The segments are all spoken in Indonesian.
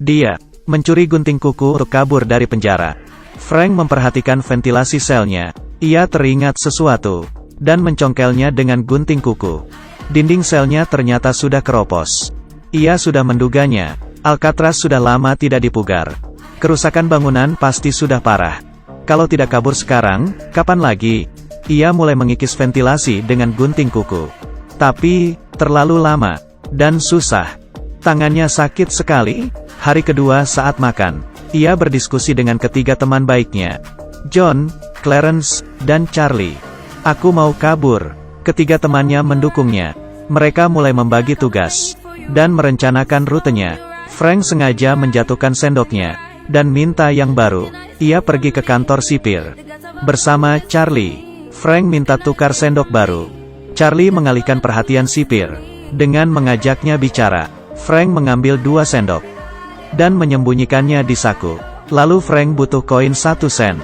Dia mencuri gunting kuku untuk kabur dari penjara. Frank memperhatikan ventilasi selnya. Ia teringat sesuatu dan mencongkelnya dengan gunting kuku. Dinding selnya ternyata sudah keropos. Ia sudah menduganya. Alcatraz sudah lama tidak dipugar. Kerusakan bangunan pasti sudah parah. Kalau tidak kabur sekarang, kapan lagi? Ia mulai mengikis ventilasi dengan gunting kuku. Tapi, terlalu lama dan susah. Tangannya sakit sekali. Hari kedua saat makan, ia berdiskusi dengan ketiga teman baiknya. John, Clarence, dan Charlie. Aku mau kabur. Ketiga temannya mendukungnya. Mereka mulai membagi tugas dan merencanakan rutenya. Frank sengaja menjatuhkan sendoknya dan minta yang baru. Ia pergi ke kantor sipir bersama Charlie. Frank minta tukar sendok baru. Charlie mengalihkan perhatian sipir dengan mengajaknya bicara. Frank mengambil 2 sendok dan menyembunyikannya di saku. Lalu Frank butuh koin 1 sen.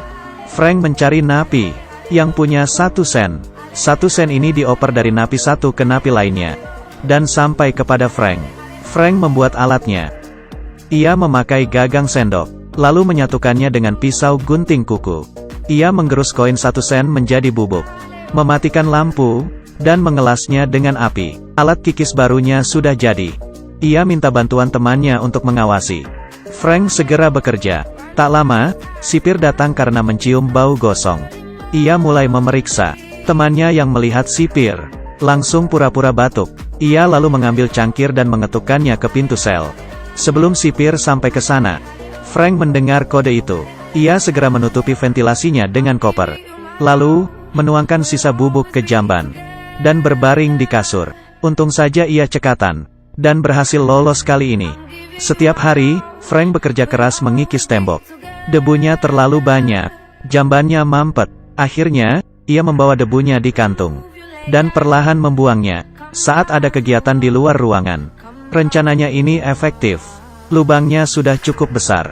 Frank mencari napi yang punya 1 sen. 1 sen ini dioper dari napi satu ke napi lainnya dan sampai kepada Frank. Frank membuat alatnya. Ia memakai gagang sendok, lalu menyatukannya dengan pisau gunting kuku. Ia menggerus koin 1 sen menjadi bubuk, mematikan lampu, dan mengelasnya dengan api. Alat kikis barunya sudah jadi. Ia minta bantuan temannya untuk mengawasi. Frank segera bekerja. Tak lama, sipir datang karena mencium bau gosong. Ia mulai memeriksa. Temannya yang melihat sipir langsung pura-pura batuk. Ia lalu mengambil cangkir dan mengetukkannya ke pintu sel. Sebelum sipir sampai ke sana, Frank mendengar kode itu. Ia segera menutupi ventilasinya dengan koper. Lalu, menuangkan sisa bubuk ke jamban dan berbaring di kasur. Untung saja ia cekatan dan berhasil lolos kali ini. Setiap hari, Frank bekerja keras mengikis tembok. Debunya terlalu banyak. Jambannya mampet. Akhirnya, ia membawa debunya di kantung dan perlahan membuangnya saat ada kegiatan di luar ruangan. Rencananya ini efektif. Lubangnya sudah cukup besar.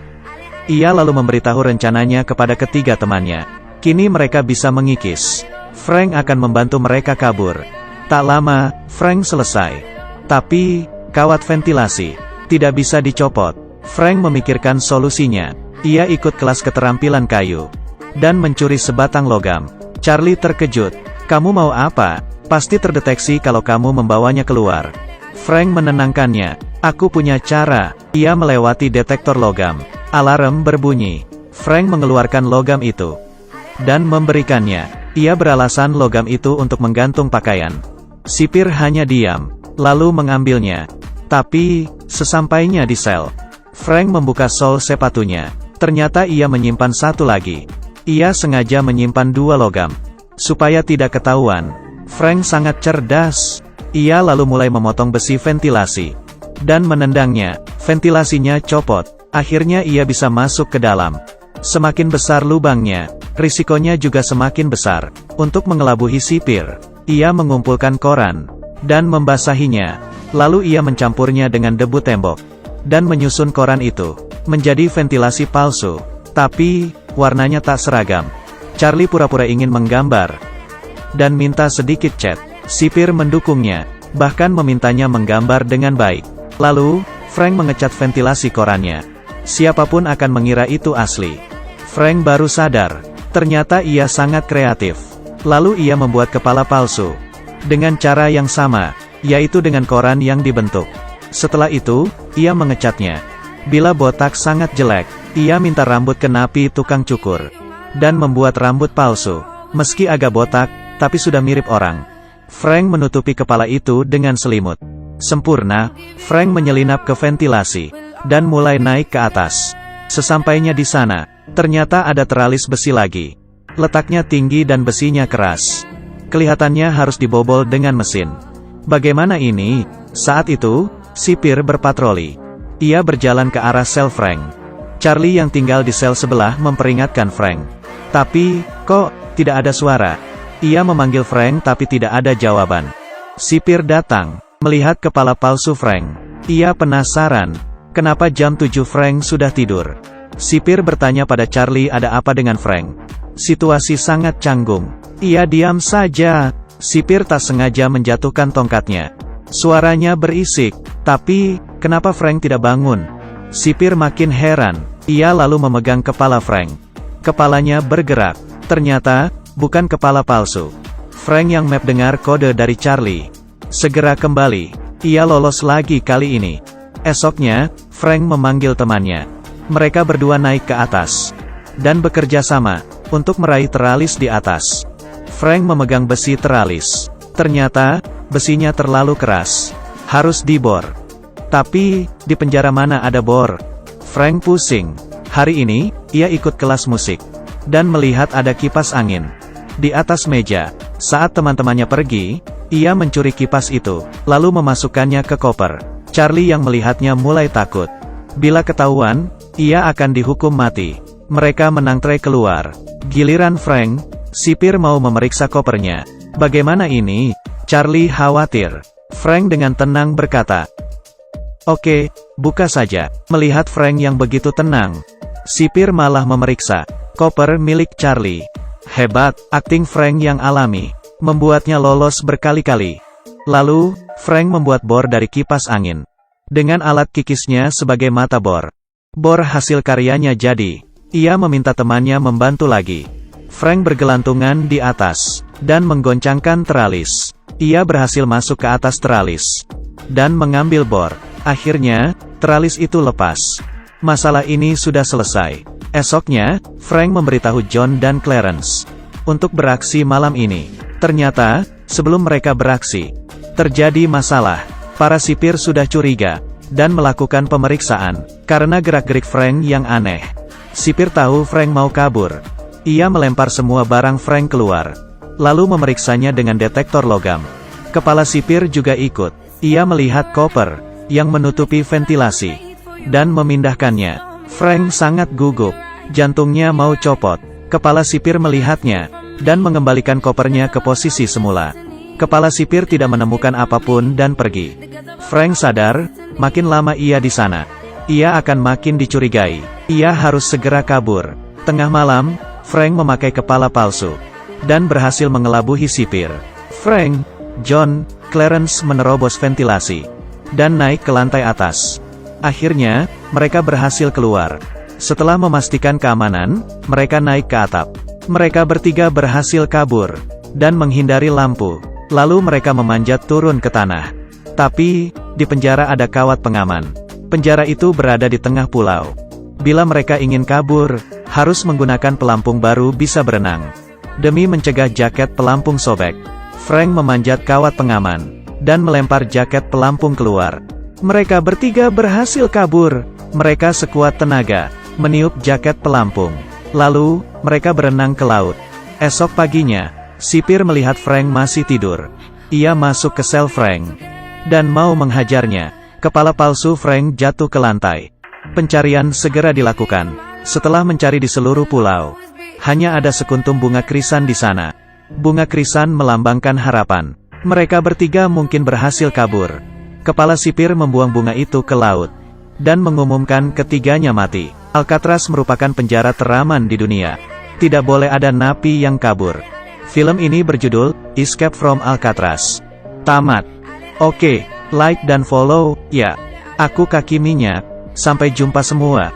Ia lalu memberitahu rencananya kepada ketiga temannya. Kini mereka bisa mengikis. Frank akan membantu mereka kabur. Tak lama, Frank selesai. Tapi, kawat ventilasi tidak bisa dicopot. Frank memikirkan solusinya. Ia ikut kelas keterampilan kayu dan mencuri sebatang logam. Charlie terkejut. Kamu mau apa? Pasti terdeteksi kalau kamu membawanya keluar. Frank menenangkannya. Aku punya cara. Ia melewati detektor logam. Alarm berbunyi. Frank mengeluarkan logam itu dan memberikannya. Ia beralasan logam itu untuk menggantung pakaian. Sipir hanya diam, lalu mengambilnya. Tapi, sesampainya di sel, Frank membuka sol sepatunya. Ternyata ia menyimpan satu lagi. Ia sengaja menyimpan 2 logam supaya tidak ketahuan. Frank sangat cerdas. Ia lalu mulai memotong besi ventilasi dan menendangnya. Ventilasinya copot. Akhirnya ia bisa masuk ke dalam. Semakin besar lubangnya, risikonya juga semakin besar. Untuk mengelabuhi sipir, ia mengumpulkan koran dan membasahinya. Lalu ia mencampurnya dengan debu tembok dan menyusun koran itu menjadi ventilasi palsu. Tapi, warnanya tak seragam. Charlie pura-pura ingin menggambar dan minta sedikit cat. Sipir mendukungnya, bahkan memintanya menggambar dengan baik. Lalu, Frank mengecat ventilasi korannya. Siapapun akan mengira itu asli. Frank baru sadar, ternyata ia sangat kreatif. Lalu ia membuat kepala palsu dengan cara yang sama, yaitu dengan koran yang dibentuk. Setelah itu, ia mengecatnya. Bila botak sangat jelek, ia minta rambut ke napi tukang cukur dan membuat rambut palsu. Meski agak botak, tapi sudah mirip orang. Frank menutupi kepala itu dengan selimut. Sempurna, Frank menyelinap ke ventilasi dan mulai naik ke atas. Sesampainya di sana, ternyata ada teralis besi lagi. Letaknya tinggi dan besinya keras. Kelihatannya harus dibobol dengan mesin. Bagaimana ini? Saat itu, sipir berpatroli. Ia berjalan ke arah sel Frank. Charlie yang tinggal di sel sebelah memperingatkan Frank. Tapi, kok, tidak ada suara? Ia memanggil Frank tapi tidak ada jawaban. Sipir datang, melihat kepala palsu Frank. Ia penasaran, kenapa jam 7 Frank sudah tidur. Sipir bertanya pada Charlie ada apa dengan Frank. Situasi sangat canggung. Ia diam saja. Sipir tak sengaja menjatuhkan tongkatnya. Suaranya berisik. Tapi, kenapa Frank tidak bangun? Sipir makin heran. Ia lalu memegang kepala Frank. Kepalanya bergerak. Ternyata, bukan kepala palsu. Frank yang dengar kode dari Charlie. Segera kembali. Ia lolos lagi kali ini. Esoknya, Frank memanggil temannya. Mereka berdua naik ke atas. Dan bekerja sama, untuk meraih teralis di atas. Frank memegang besi teralis. Ternyata, besinya terlalu keras. Harus dibor. Tapi, di penjara mana ada bor? Frank pusing. Hari ini, ia ikut kelas musik. Dan melihat ada kipas angin. Di atas meja. Saat teman-temannya pergi, ia mencuri kipas itu, lalu memasukkannya ke koper. Charlie yang melihatnya mulai takut. Bila ketahuan, ia akan dihukum mati. Mereka menantre keluar. Giliran Frank, sipir mau memeriksa kopernya. Bagaimana ini? Charlie khawatir. Frank dengan tenang berkata, "Oke, buka saja." Melihat Frank yang begitu tenang, sipir malah memeriksa koper milik Charlie. Hebat, akting Frank yang alami, membuatnya lolos berkali-kali. Lalu, Frank membuat bor dari kipas angin. Dengan alat kikisnya sebagai mata bor. Bor hasil karyanya jadi. Ia meminta temannya membantu lagi. Frank bergelantungan di atas, dan menggoncangkan teralis. Ia berhasil masuk ke atas teralis, dan mengambil bor. Akhirnya, teralis itu lepas. Masalah ini sudah selesai. Esoknya, Frank memberitahu John dan Clarence untuk beraksi malam ini. Ternyata, sebelum mereka beraksi, terjadi masalah. Para sipir sudah curiga, dan melakukan pemeriksaan, karena gerak-gerik Frank yang aneh. Sipir tahu Frank mau kabur. Ia melempar semua barang Frank keluar, lalu memeriksanya dengan detektor logam. Kepala sipir juga ikut. Ia melihat koper, yang menutupi ventilasi, dan memindahkannya. Frank sangat gugup. Jantungnya mau copot. Kepala sipir melihatnya, dan mengembalikan kopernya ke posisi semula. Kepala sipir tidak menemukan apapun dan pergi. Frank sadar, makin lama ia di sana, ia akan makin dicurigai. Ia harus segera kabur. Tengah malam, Frank memakai kepala palsu, dan berhasil mengelabuhi sipir. Frank, John, Clarence menerobos ventilasi, dan naik ke lantai atas. Akhirnya, mereka berhasil keluar. Setelah memastikan keamanan, mereka naik ke atap. Mereka bertiga berhasil kabur, dan menghindari lampu. Lalu mereka memanjat turun ke tanah. Tapi, di penjara ada kawat pengaman. Penjara itu berada di tengah pulau. Bila mereka ingin kabur, harus menggunakan pelampung baru bisa berenang. Demi mencegah jaket pelampung sobek, Frank memanjat kawat pengaman, dan melempar jaket pelampung keluar. Mereka bertiga berhasil kabur. Mereka sekuat tenaga, meniup jaket pelampung. Lalu, mereka berenang ke laut. Esok paginya, sipir melihat Frank masih tidur. Ia masuk ke sel Frank, dan mau menghajarnya. Kepala palsu Frank jatuh ke lantai. Pencarian segera dilakukan. Setelah mencari di seluruh pulau, hanya ada sekuntum bunga krisan di sana. Bunga krisan melambangkan harapan. Mereka bertiga mungkin berhasil kabur. Kepala sipir membuang bunga itu ke laut, dan mengumumkan ketiganya mati. Alcatraz merupakan penjara teraman di dunia. Tidak boleh ada napi yang kabur. Film ini berjudul Escape from Alcatraz. Tamat. Oke, like dan follow, ya. Aku Kaki Minyak. Sampai jumpa semua.